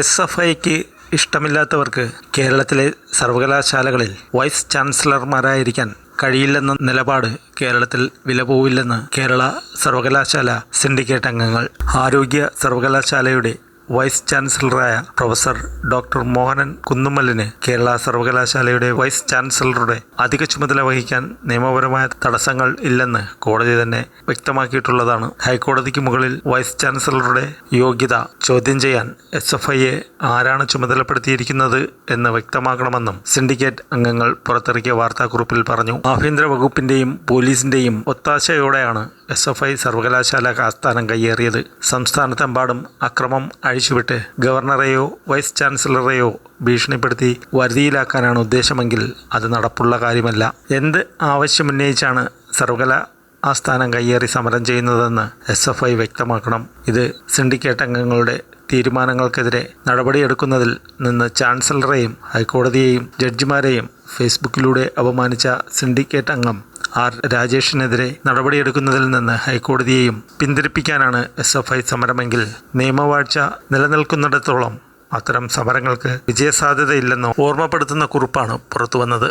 SFIക്ക് ഇഷ്ടമില്ലാത്തവർക്ക് കേരളത്തിലെ സർവകലാശാലകളിൽ വൈസ് ചാൻസലർമാരായിരിക്കാൻ കഴിയില്ലെന്ന നിലപാട് കേരളത്തിൽ വിലപോവില്ലെന്ന് കേരള സർവകലാശാല സിൻഡിക്കേറ്റ് അംഗങ്ങൾ. ആരോഗ്യ സർവകലാശാലയുടെ വൈസ് ചാൻസലറായ പ്രൊഫസർ ഡോക്ടർ മോഹനൻ കുന്നുമ്മലിന് കേരള സർവകലാശാലയുടെ വൈസ് ചാൻസലറുടെ അധിക ചുമതല വഹിക്കാൻ നിയമപരമായ തടസ്സങ്ങൾ ഇല്ലെന്ന് കോടതി തന്നെ വ്യക്തമാക്കിയിട്ടുള്ളതാണ്. ഹൈക്കോടതിക്ക് മുകളിൽ വൈസ് ചാൻസലറുടെ യോഗ്യത ചോദ്യം ചെയ്യാൻ SFIയെ ആരാണ് ചുമതലപ്പെടുത്തിയിരിക്കുന്നത് എന്ന് വ്യക്തമാക്കണമെന്നും സിൻഡിക്കേറ്റ് അംഗങ്ങൾ പുറത്തിറക്കിയ വാർത്താക്കുറിപ്പിൽ പറഞ്ഞു. ആഭ്യന്തര വകുപ്പിന്റെയും പോലീസിന്റെയും ഒത്താശയോടെയാണ് SFI സർവകലാശാല ആസ്ഥാനം കയ്യേറിയത്. സംസ്ഥാനത്തെമ്പാടും അക്രമം അഴിച്ചുവിട്ട് ഗവർണറെയോ വൈസ് ചാൻസലറെയോ ഭീഷണിപ്പെടുത്തി വരുതിയിലാക്കാനാണ് ഉദ്ദേശമെങ്കിൽ അത് നടപ്പുള്ള കാര്യമല്ല. എന്ത് ആവശ്യമുന്നയിച്ചാണ് സർവകലാ ആസ്ഥാനം കയ്യേറി സമരം ചെയ്യുന്നതെന്ന് SFI വ്യക്തമാക്കണം. ഇത് സിൻഡിക്കേറ്റ് അംഗങ്ങളുടെ തീരുമാനങ്ങൾക്കെതിരെ നടപടിയെടുക്കുന്നതിൽ നിന്ന് ചാൻസലറെയും ഹൈക്കോടതിയെയും ജഡ്ജിമാരെയും ഫേസ്ബുക്കിലൂടെ അപമാനിച്ച സിൻഡിക്കേറ്റ് അംഗം R രാജേഷിനെതിരെ നടപടിയെടുക്കുന്നതിൽ നിന്ന് ഹൈക്കോടതിയെയും പിന്തിരിപ്പിക്കാനാണ് SFI സമരമെങ്കിൽ നിയമവാഴ്ച നിലനിൽക്കുന്നിടത്തോളം അത്തരം സമരങ്ങൾക്ക് വിജയസാധ്യതയില്ലെന്ന് ഓർമ്മപ്പെടുത്തുന്ന കുറിപ്പാണ് പുറത്തുവന്നത്.